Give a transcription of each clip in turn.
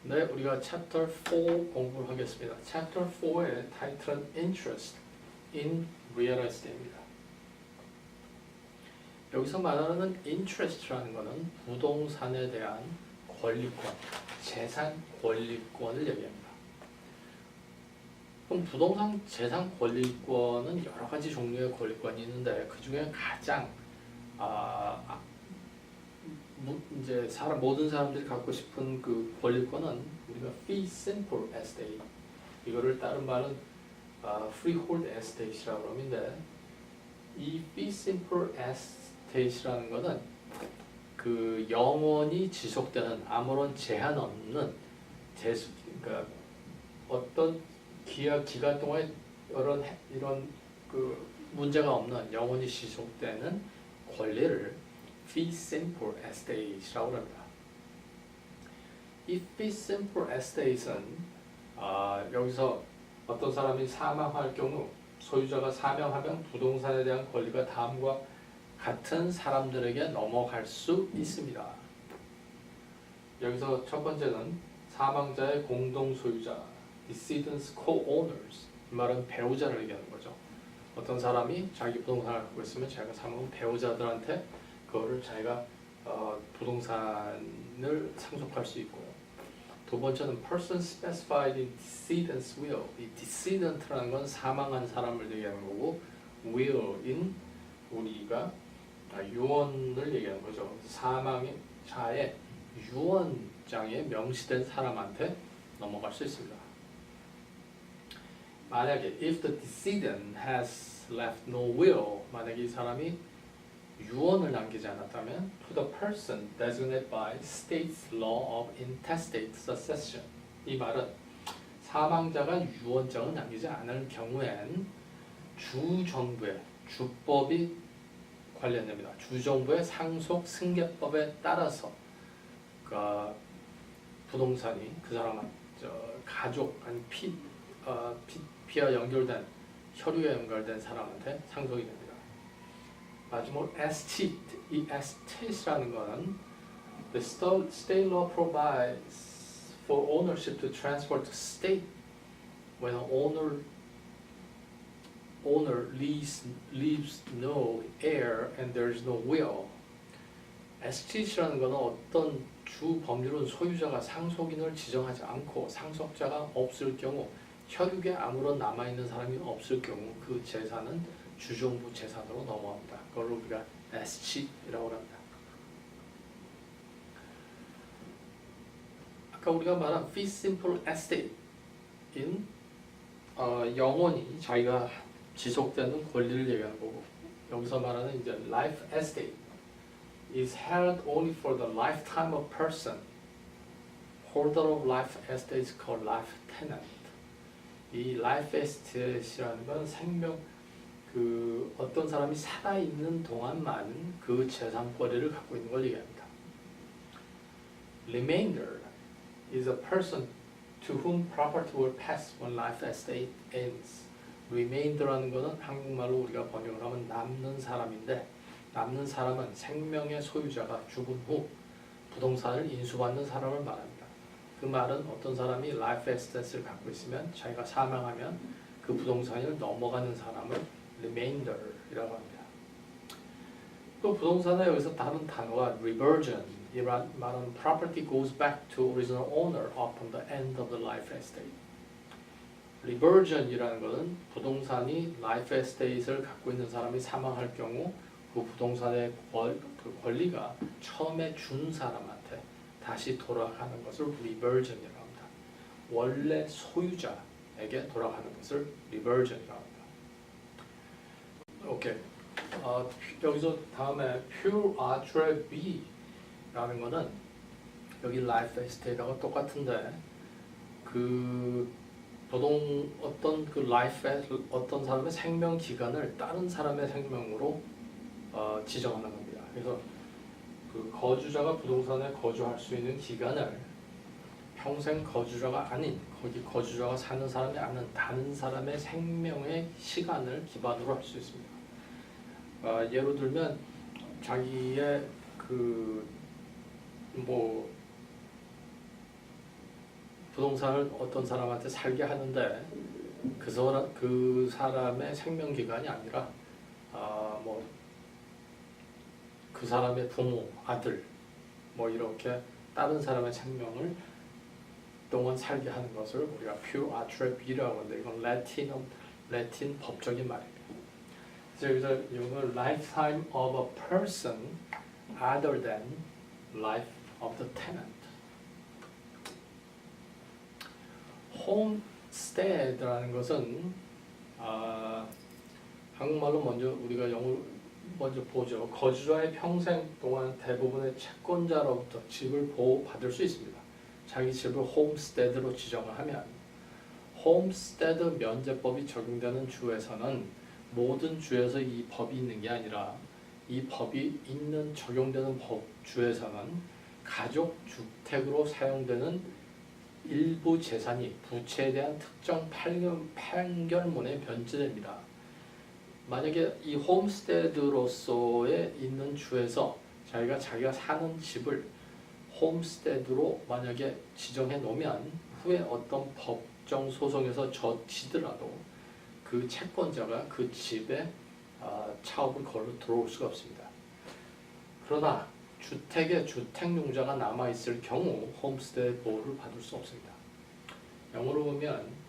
네, 우리가 Chapter 4 공부를 하겠습니다. Chapter 4의 타이틀은 Interest in Real Estate입니다. 여기서 말하는 interest라는 것은 부동산에 대한 권리권, 재산 권리권을 얘기합니다. 그럼 부동산 재산 권리권은 여러 가지 종류의 권리권이 있는데 그 중에 가장 이제 모든 사람들이 갖고 싶은 그 권리권은 우리가 fee simple estate, 이거를 다른 말은 freehold estate이라고 하는데, 이 fee simple estate이라는 것은 그 영원히 지속되는 아무런 제한 없는 그러니까 어떤 기간 동안에 이런 그 문제가 없는 영원히 지속되는 권리를 fee simple estate이라고 합니다. 이 fee simple estate은 여기서 어떤 사람이 사망할 경우 소유자가 사망하면 부동산에 대한 권리가 다음과 같은 사람들에게 넘어갈 수 있습니다. 여기서 첫 번째는 사망자의 공동 소유자, decedent's co-owners, 이 말은 배우자를 얘기하는 거죠. 어떤 사람이 자기 부동산을 갖고 있으면 자기가 사망한 배우자들한테 그거를 자기가 부동산을 상속할 수 있고요. 두 번째는 person specified in decedent's will. 이 decedent라는 건 사망한 사람을 얘기하는 거고, will인 우리가 유언을 얘기하는 거죠. 사망자의 유언장에 명시된 사람한테 넘어갈 수 있습니다. 만약에 if the decedent has left no will, 만약에 이 사람이 유언을 남기지 않았다면 to the person designated by state's law of intestate succession, 이 말은 사망자가 유언장을 남기지 않을 경우엔 주정부의 주법이 관련됩니다. 주정부의 상속 승계법에 따라서 그 부동산이 그 사람 가족 아니 피와 연결된 혈유에 연결된 사람한테 상속이 됩니다. 마지막으로 estate, 이 estate라는 것은 the state law provides for ownership to transfer to state when an owner leaves no heir and there is no will. estate라는 것은 어떤 주 법률은 소유자가 상속인을 지정하지 않고 상속자가 없을 경우, 혈육에 아무런 남아있는 사람이 없을 경우 그 재산은 주정부 재산으로 넘어갑니다. 그걸 우리가 estate이라고 합니다. 아까 우리가 말한 fee simple estate인 영원히 자기가 지속되는 권리를 얘기하는 거고, 여기서 말하는 이제 life estate is held only for the lifetime of person. Holder of life estate is called life tenant. 이 life estate이라는 건 생명 그 어떤 사람이 살아있는 동안만 그 재산권리를 갖고 있는 걸 얘기합니다. Remainder is a person to whom property will pass when life estate ends. Remainder라는 것은 한국말로 우리가 번역을 하면 남는 사람인데, 남는 사람은 생명의 소유자가 죽은 후 부동산을 인수받는 사람을 말합니다. 그 말은 어떤 사람이 life estate를 갖고 있으면 자기가 사망하면 그 부동산을 넘어가는 사람을 remainder이라고 합니다. 또 부동산에 여기서 다른 단어가 reversion, 이란 말은 property goes back to original owner upon the end of the life estate. reversion이라는 것은 부동산이 life estate를 갖고 있는 사람이 사망할 경우 그 부동산의 권리가 처음에 준 사람한테 다시 돌아가는 것을 reversion이라고 합니다. 원래 소유자에게 돌아가는 것을 reversion이라고 합니다. 오케이. 여기서 다음에 pure attribut라는 거는 여기 life estate하고 똑같은데 그 어떤 그 life에 어떤 사람의 생명 기간을 다른 사람의 생명으로 지정하는 겁니다. 그래서 그 거주자가 부동산에 거주할 수 있는 기간을 평생 거주자가 아닌, 거기 거주자가 사는 사람이 아닌 다른 사람의 생명의 시간을 기반으로 할 수 있습니다. 예를 들면 자기의 그 부동산을 어떤 사람한테 살게 하는데 그 사람의 생명 기간이 아니라 뭐 그 사람의 부모, 아들 뭐 이렇게 다른 사람의 생명을 동안 살게 하는 것을 우리가 pure attribute라고 하는데 이건 라틴 법적인 말입니다. 그래서 여기서 이건 lifetime of a person other than life of the tenant. homestead라는 것은 한국말로 먼저 우리가 영어로 먼저 보죠. 거주자의 평생 동안 대부분의 채권자로부터 집을 보호받을 수 있습니다. 자기 집을 홈스테드로 지정을 하면 홈스테드 면제법이 적용되는 주에서는 모든 주에서 이 법이 있는 게 아니라 이 법이 있는 적용되는 주에서는 가족 주택으로 사용되는 일부 재산이 부채에 대한 특정 판결문에 변제됩니다. 만약에 이 홈스테드로서에 있는 주에서 자기가 사는 집을 홈스테드로 만약에 지정해 놓으면 후에 어떤 법정 소송에서 져지더라도 그 채권자가 그 집에 차업을 걸어 들어올 수가 없습니다. 그러나 주택에 주택용자가 남아있을 경우 홈스테드 보호를 받을 수 없습니다. 영어로 보면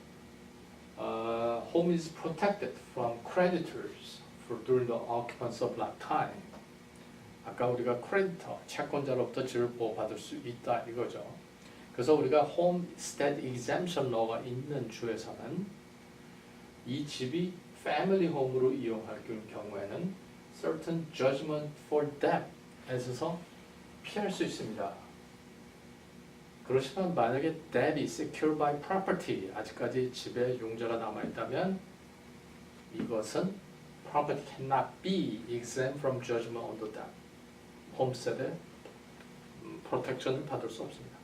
home is protected from creditors during the occupancy of lifetime. 아까 우리가 크레디터, 채권자로부터 집을 보호받을 수 있다 이거죠. 그래서 우리가 homestead exemption law가 있는 주에서는 이 집이 family home으로 이용할 경우에는 certain judgment for debt에서 피할 수 있습니다. 그렇지만 만약에 debt is secured by property, 아직까지 집에 용자가 남아있다면 이것은 property cannot be exempt from judgment on the debt. 홈스테드의 프로텍션을 받을 수 없습니다.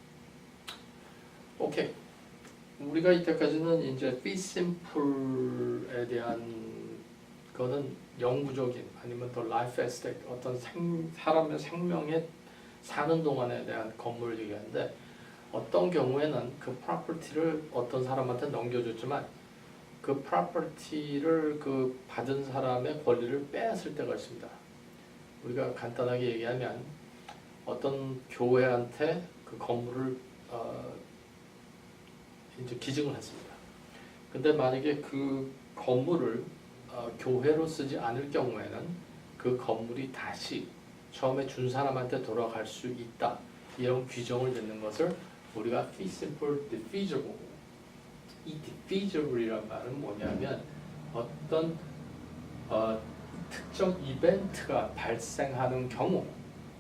오케이. 우리가 이때까지는 이제 fee simple에 대한 거는 영구적인 아니면 더 life estate 어떤 사람의 생명에 사는 동안에 대한 건물을 얘기하는데 어떤 경우에는 그 프로퍼티를 어떤 사람한테 넘겨줬지만 그 프로퍼티를 그 받은 사람의 권리를 빼앗을 때가 있습니다. 우리가 간단하게 얘기하면 어떤 교회한테 그 건물을 이제 기증을 했습니다. 근데 만약에 그 건물을 교회로 쓰지 않을 경우에는 그 건물이 다시 처음에 준 사람한테 돌아갈 수 있다. 이런 규정을 넣는 것을 우리가 fee simple defeasible. 이 defeasible이란 말은 뭐냐면 어떤 특정 이벤트가 발생하는 경우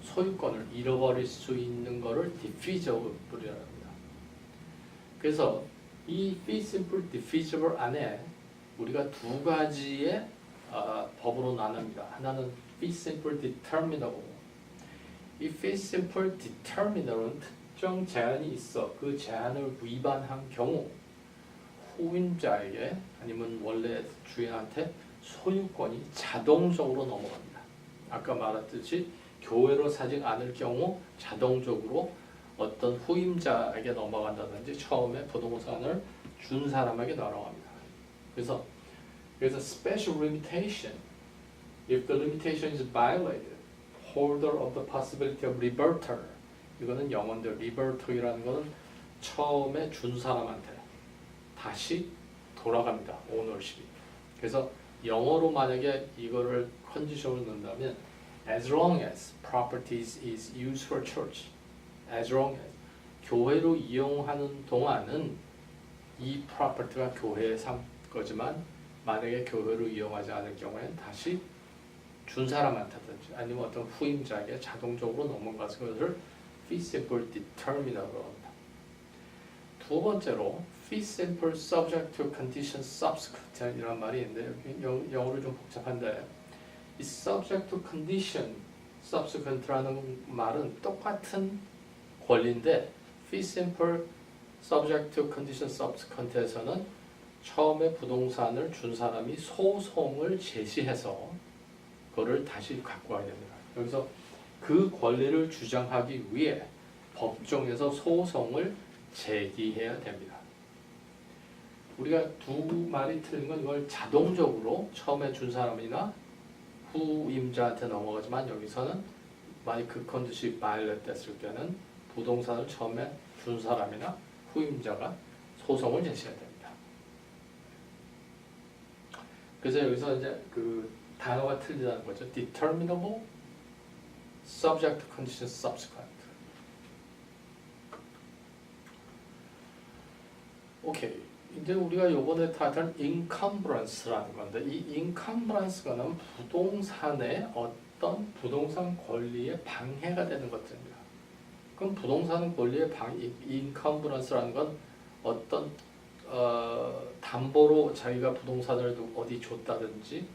소유권을 잃어버릴 수 있는 것을 defeasible이라고 합니다. 그래서 이 fee simple defeasible 안에 우리가 두 가지의 법으로 나눕니다. 하나는 fee simple determinable. 이 fee simple determinable은 특정 제한이 있어 그 제한을 위반한 경우 후임자에게 아니면 원래 주인한테 소유권이 자동적으로 넘어갑니다. 아까 말했듯이 교회로 사지 않을 경우 자동적으로 어떤 후임자에게 넘어간다든지 처음에 부동산을 준 사람에게 넘어갑니다. 그래서 special limitation, if the limitation is violated, holder of the possibility of reverter. 이거는 영어인데 reverter이라는 것은 처음에 준 사람한테 다시 돌아갑니다. 오너십이. 그래서 영어로 만약에 이거를 컨디션을 넣는다면 as long as property is used for church, as long as 교회로 이용하는 동안은 이 property가 교회의 거지만 만약에 교회로 이용하지 않을 경우에는 다시 준 사람한테든지 아니면 어떤 후임자에게 자동적으로 넘어가서 그것을 fee simple determinable로 합니다. 두 번째로 fee simple subject to condition subsequent 이라는 말이 있는데 영어로 좀 복잡한데 이 subject to condition subsequent라는 말은 똑같은 권리인데 fee simple subject to condition subsequent에서는 처음에 부동산을 준 사람이 소송을 제시해서 그거를 다시 갖고 와야 됩니다. 여기서 그 권리를 주장하기 위해 법정에서 소송을 제기해야 됩니다. 우리가 두 말이 틀린 건 이걸 자동적으로 처음에 준 사람이나 후임자한테 넘어가지만 여기서는 만약 그 컨디션이 바이올렛 됐을 때는 부동산을 처음에 준 사람이나 후임자가 소송을 제시해야 됩니다. 그래서 여기서 이제 그 단어가 틀리다는 거죠. determinable, subject, condition, subsequent. 오케이. 이제 우리가 요번에 다룬 encumbrance라는 건데 이 encumbrance가는 부동산의 어떤 부동산 권리에 방해가 되는 것들입니다. 그럼 부동산 권리의 encumbrance라는 건 어떤 담보로 자기가 부동산을 어디 줬다든지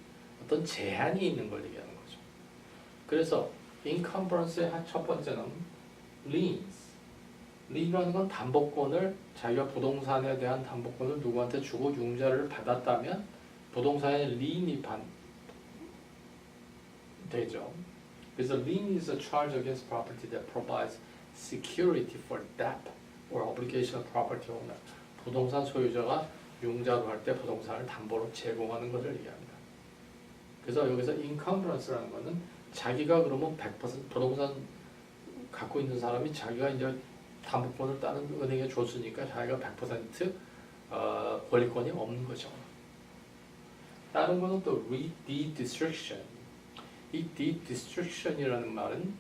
어떤 제한이 있는 걸 얘기하는 거죠. 그래서 encumbrance의 첫 번째는 liens. lien이라는 건 담보권을 자기가 부동산에 대한 담보권을 누구한테 주고 융자를 받았다면 부동산에 lien이 되죠. 그래서 lien is a charge against property that provides security for debt or obligation of property owner. 부동산 소유자가 융자로 할 때 부동산을 담보로 제공하는 것을 얘기합니다. 그래서 여기서 encumbrance라는 거는 자기가 그러면 100% 부동산 갖고 있는 사람이 자기가 이제 담보권을 다른 은행에 줬으니까 자기가 100% 권리권이 없는 거죠. 다른 거는 또 deed restriction. 이 deed restriction이라는 말은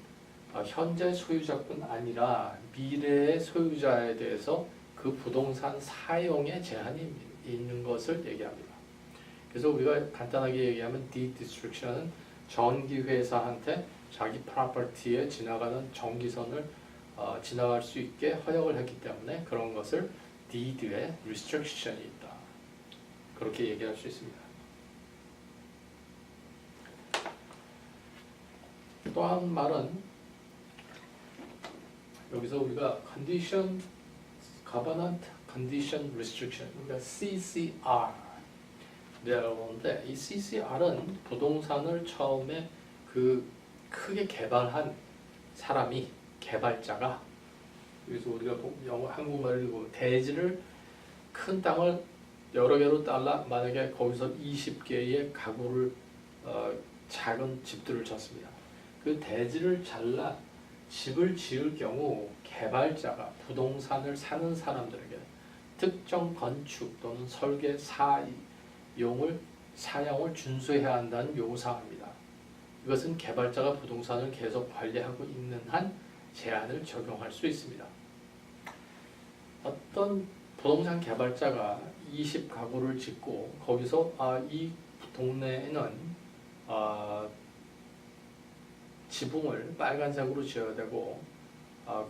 현재 소유자뿐 아니라 미래의 소유자에 대해서 그 부동산 사용에 제한이 있는 것을 얘기합니다. 그래서 우리가 간단하게 얘기하면 deed restriction은 전기회사한테 자기 프로퍼티에 지나가는 전기선을 지나갈 수 있게 허용을 했기 때문에 그런 것을 deed에 restriction이 있다. 그렇게 얘기할 수 있습니다. 또 한 말은 여기서 우리가 condition, covenant, condition, restriction, 우리가 CCR 라고 하는데 이 CCR은 부동산을 처음에 그 크게 개발한 사람이 개발자가 그래서 우리가 한국말을 보면 대지를 큰 땅을 여러 개로 잘라 만약에 거기서 20개의 가구를 작은 집들을 쳤습니다. 그 대지를 잘라 집을 지을 경우 개발자가 부동산을 사는 사람들에게 특정 건축 또는 설계 사양을 준수해야 한다는 요구사항입니다. 이것은 개발자가 부동산을 계속 관리하고 있는 한 제한을 적용할 수 있습니다. 어떤 부동산 개발자가 20가구를 짓고 거기서 이 동네에는 지붕을 빨간색으로 지어야 되고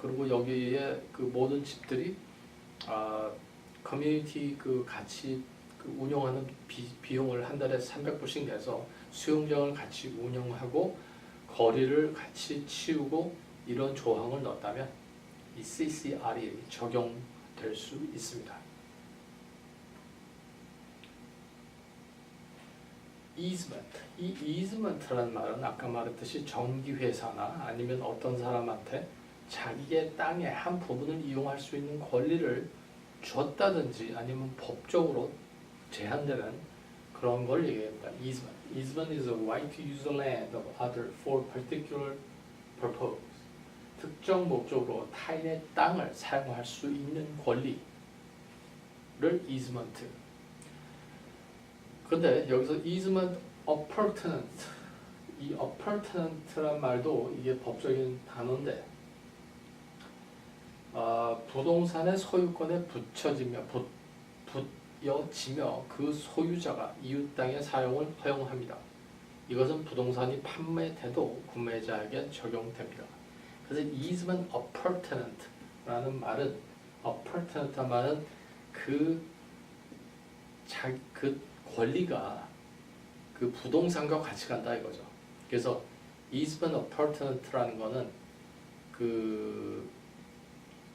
그리고 여기에 그 모든 집들이 커뮤니티 그 같이 그 운영하는 비용을 한 달에 300불씩 내서 수영장을 같이 운영하고 거리를 같이 치우고 이런 조항을 넣었다면 이 CCR이 적용될 수 있습니다. easement. 이 easement라는 말은 아까 말했듯이 전기회사나 아니면 어떤 사람한테 자기의 땅의 한 부분을 이용할 수 있는 권리를 줬다든지 아니면 법적으로 제한되는 그런 걸 얘기합니다. easement. easement is a right to use the land of other for particular purpose. 특정 목적으로 타인의 땅을 사용할 수 있는 권리를 easement. 근데 여기서 easement appurtenant, 이 appurtenant란 말도 이게 법적인 단어인데 부동산의 소유권에 붙여지며 그 소유자가 이웃 땅의 사용을 허용합니다. 이것은 부동산이 판매돼도 구매자에게 적용됩니다. 그래서 easement appurtenant라는 말은 appurtenant란 말은 그 권리가 그 부동산과 같이 간다 이거죠. 그래서 easement appurtenant라는 거는 그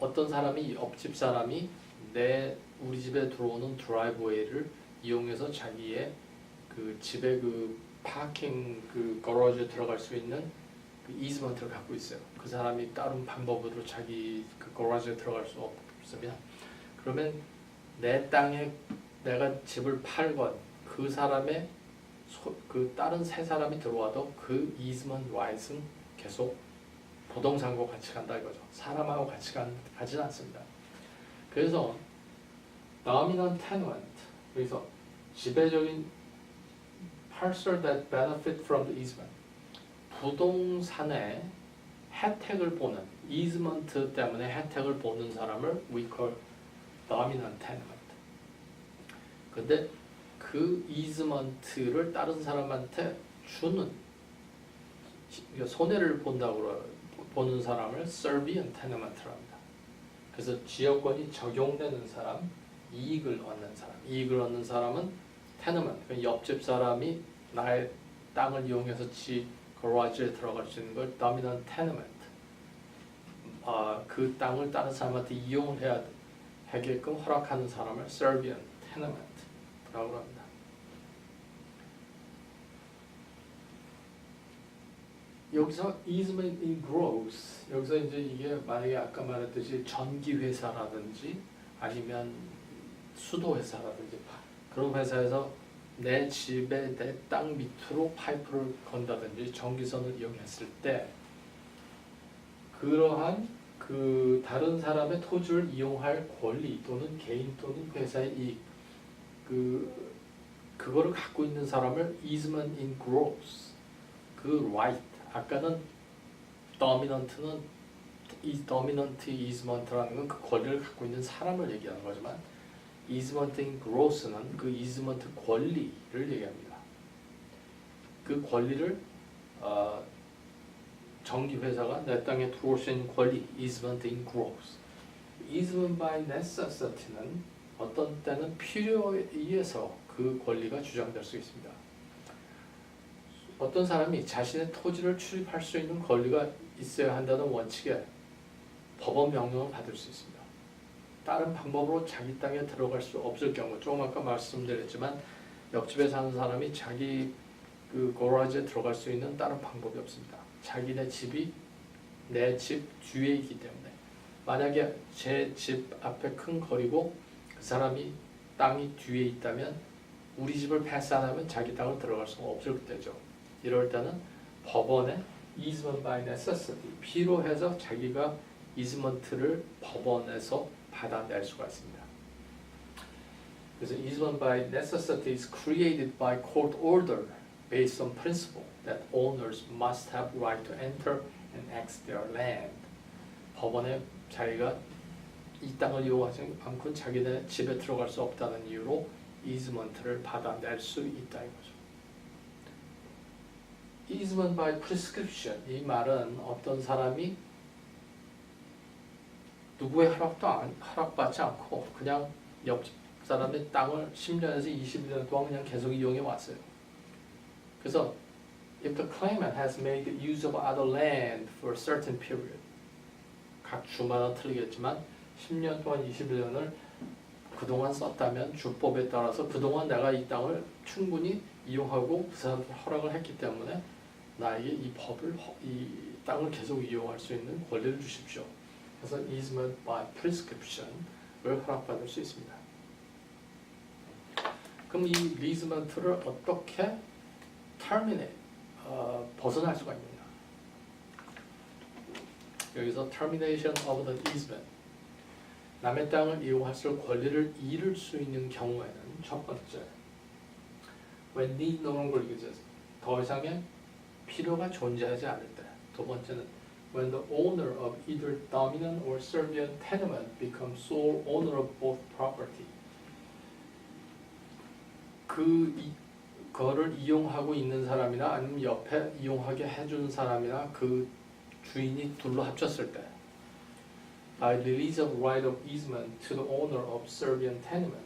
어떤 사람이 옆집 사람이 우리 집에 들어오는 드라이브웨이를 이용해서 자기의 그 집에 그 파킹 그 거러지에 들어갈 수 있는 그 easement를 갖고 있어요. 그 사람이 다른 방법으로 자기 그 거러지에 들어갈 수 쓰면 그러면 내 땅에 내가 집을 팔건 그 사람의 그 다른 세 사람이 들어와도 그 easement rights는 계속 부동산과 같이 간다 이거죠. 사람하고 같이 가진 않습니다. 그래서 dominant tenant 여기서 지배적인 parcel that benefit from the easement 부동산의 혜택을 보는 easement 때문에 혜택을 보는 사람을 we call dominant tenant. 근데 그 easement를 다른 사람한테 주는 손해를 본다고 보는 사람을 servient tenant라고 합니다. 그래서 지역권이 적용되는 사람, 이익을 얻는 사람. 이익을 얻는 사람은 tenement, 그러니까 옆집 사람이 나의 땅을 이용해서 지 거라지에 들어갈 수 있는 걸 dominant tenement. 그 땅을 다른 사람한테 이용해야 하게끔 허락하는 사람을 servient tenament라고 합니다. 여기서 easement in gross 여기서 이제 이게 만약에 아까 말했듯이 전기 회사라든지 아니면 수도 회사라든지 그런 회사에서 내 집에 내 땅 밑으로 파이프를 건다든지 전기선을 이용했을 때 그러한 그 다른 사람의 토지를 이용할 권리 또는 개인 또는 회사의 이익 그거를 갖고 있는 사람을 easement in gross 그 right 아까는 dominant는 dominant easement라는 건 그 권리를 갖고 있는 사람을 얘기하는 거지만 easement in gross는 그 easement 권리를 얘기합니다. 그 권리를 전기회사가 내 땅에 들어올 수 있는 권리 easement in gross easement by necessity는 어떤 때는 필요에 의해서 그 권리가 주장될 수 있습니다. 어떤 사람이 자신의 토지를 출입할 수 있는 권리가 있어야 한다는 원칙에 법원 명령을 받을 수 있습니다. 다른 방법으로 자기 땅에 들어갈 수 없을 경우 조금 아까 말씀드렸지만 옆집에 사는 사람이 자기 그 거라지에 들어갈 수 있는 다른 방법이 없습니다. 자기네 집이 내 집 뒤에 있기 때문에 만약에 제 집 앞에 큰 거리고 그 사람이 땅이 뒤에 있다면 우리 집을 패스 안 하면 자기 땅을 들어갈 수가 없을 때죠. 이럴 때는 법원에 easement by necessity 필요해서 자기가 easement를 법원에서 받아낼 수가 있습니다. 그래서 easement by necessity is created by court order based on principle that owners must have right to enter and exit their land. 법원에 자기가 이 땅을 이용하지 않고는 자기네 집에 들어갈 수 없다는 이유로 easement를 받아낼 수 있다 이거죠. easement by prescription 이 말은 어떤 사람이 누구의 허락받지 않고 그냥 옆집 사람의 땅을 10년에서 20년 동안 그냥 계속 이용해 왔어요. 그래서 if the claimant has made use of other land for a certain period 각 주마다 틀리겠지만 10년 동안 21년을 그동안 썼다면 주법에 따라서 그동안 내가 이 땅을 충분히 이용하고 그 사람한테 허락을 했기 때문에 나에게 이 땅을 계속 이용할 수 있는 권리를 주십시오. 그래서 easement by prescription을 허락받을 수 있습니다. 그럼 이 easement를 어떻게 terminate, 벗어날 수가 있느냐? 여기서 termination of the easement 남의 땅을 이용할 수 있는 권리를 잃을 수 있는 경우에는 첫 번째 when need no longer exists 더 이상의 필요가 존재하지 않을 때 두 번째는 when the owner of either dominant or servient tenement becomes sole owner of both property 그거를 이용하고 있는 사람이나 아니면 옆에 이용하게 해주는 사람이나 그 주인이 둘로 합쳤을 때 by release of right of easement to the owner of servient tenement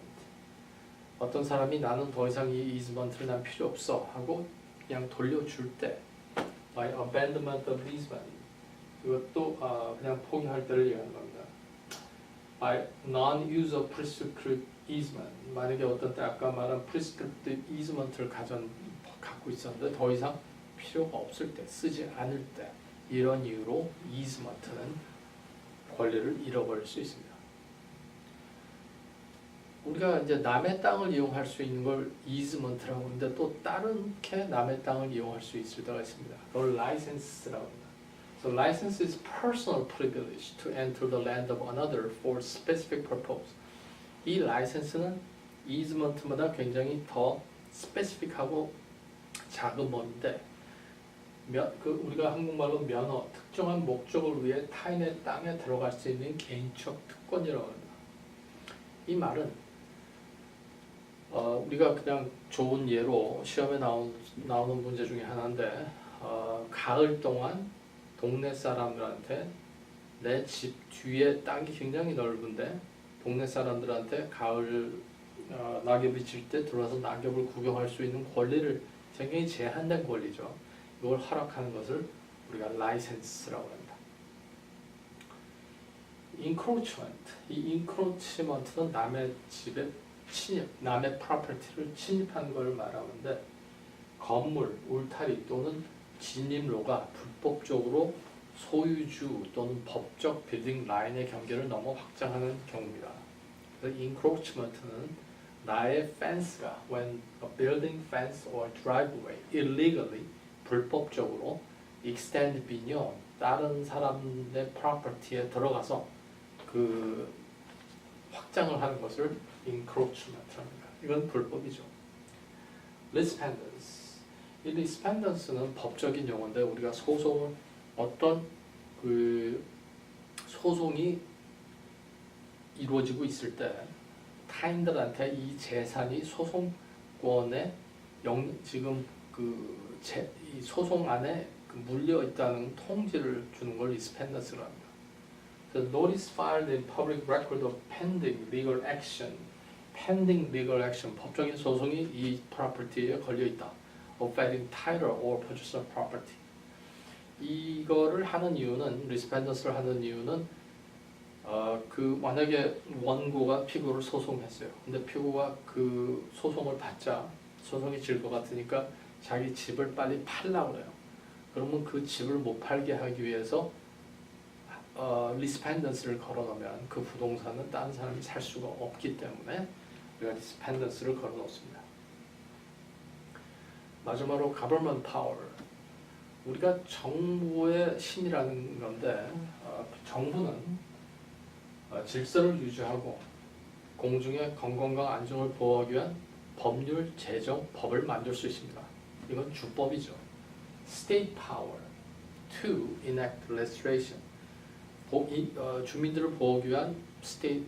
어떤 사람이 나는 더 이상 이 easement를 난 필요 없어 하고 그냥 돌려줄 때 by abandonment of easement 이것도 그냥 포기할 때를 얘기하는 겁니다. by non-use of prescriptive easement 만약에 어떤 때 아까 말한 prescriptive easement를 갖고 있었는데 더 이상 필요가 없을 때 쓰지 않을 때 이런 이유로 easement는 권리를 잃어버릴 수 있습니다. 우리가 이제 남의 땅을 이용할 수 있는 걸 이즈먼트라고 하는데 또 다른 게 남의 땅을 이용할 수 있을 때가 있습니다. 그걸 라이센스라고 합니다. So license is personal privilege to enter the land of another for specific purpose. 이 라이센스는 이즈먼트마다 굉장히 더 스페시픽하고 작은 법인데 우리가 한국말로 면허, 특정한 목적을 위해 타인의 땅에 들어갈 수 있는 개인적 특권이라고 합니다. 이 말은 우리가 그냥 좋은 예로 시험에 나오는 문제 중에 하나인데 가을 동안 동네 사람들한테 내 집 뒤에 땅이 굉장히 넓은데 동네 사람들한테 가을 낙엽이 질 때 들어와서 낙엽을 구경할 수 있는 권리를 굉장히 제한된 권리죠. 이걸 허락하는 것을 우리가 라이센스라고 합니다. encroachment. 이 encroachment는 남의 집에 침입, 남의 프로퍼티를 침입하는 걸 말하는데 건물, 울타리 또는 진입로가 불법적으로 소유주 또는 법적 빌딩 라인의 경계를 넘어 확장하는 경우입니다. 그래서 encroachment는 나의 fence가 when a building fence or driveway illegally 불법적으로 extend beyond 다른 사람의 프로퍼티에 들어가서 그 확장을 하는 것을 encroachment입니다. 이건 불법이죠. Respondents. 이 respondents는 법적인 용어인데 우리가 소송을 어떤 그 소송이 이루어지고 있을 때 타인들한테 이 재산이 소송권에 지금 이 소송 안에 물려 있다는 통지를 주는 걸 respondents라고 합니다. The notice filed in public record of pending legal action, pending legal action, 법적인 소송이 이 property에 걸려 있다. Affecting title or purchase of property. 이거를 하는 이유는 respondents를 하는 이유는 만약에 원고가 피고를 소송했어요. 근데 피고가 그 소송을 받자 소송이 질 것 같으니까 자기 집을 빨리 팔려고 그래요. 그러면 그 집을 못 팔게 하기 위해서 리스펜던스를 걸어놓으면 그 부동산은 다른 사람이 살 수가 없기 때문에 우리가 리스펜던스를 걸어놓습니다. 마지막으로 government power. 우리가 정부의 힘이라는 건데 정부는 질서를 유지하고 공중의 건강과 안정을 보호하기 위한 법률, 제정, 법을 만들 수 있습니다. 이건 주법이죠. State power to enact legislation. 주민들을 보호하기 위한 state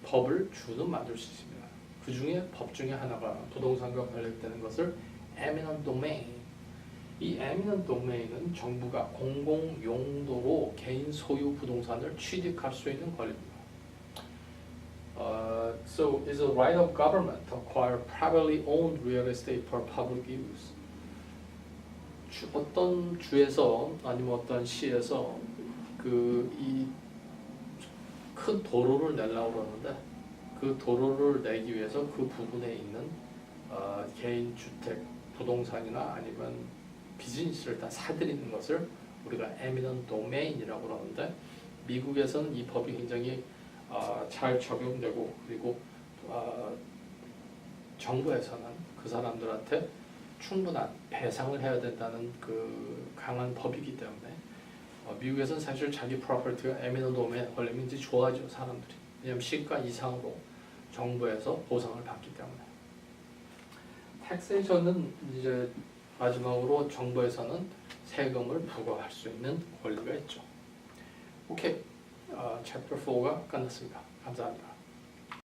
법을 주는 만들 수 있습니다. 그 중에 법 중에 하나가 부동산과 관련되는 것을 eminent domain. 이 eminent domain은 정부가 공공 용도로 개인 소유 부동산을 취득할 수 있는 권리입니다. So it's a right of government to acquire privately owned real estate for public use. 어떤 주에서 아니면 어떤 시에서 이 큰 도로를 내려고 그러는데 그 도로를 내기 위해서 그 부분에 있는 개인 주택, 부동산이나 아니면 비즈니스를 다 사들이는 것을 우리가 eminent domain이라고 그러는데 미국에서는 이 법이 굉장히 잘 적용되고 그리고 정부에서는 그 사람들한테 충분한 배상을 해야 된다는 그 강한 법이기 때문에 미국에서는 사실 자기 프로퍼티가 eminent domain에 걸리면 이제 좋아하죠 사람들이. 왜냐하면 시가 이상으로 정부에서 보상을 받기 때문에. taxation은 이제 마지막으로 정부에서는 세금을 부과할 수 있는 권리가 있죠. 오케이, 챕터 4가 끝났습니다. 감사합니다.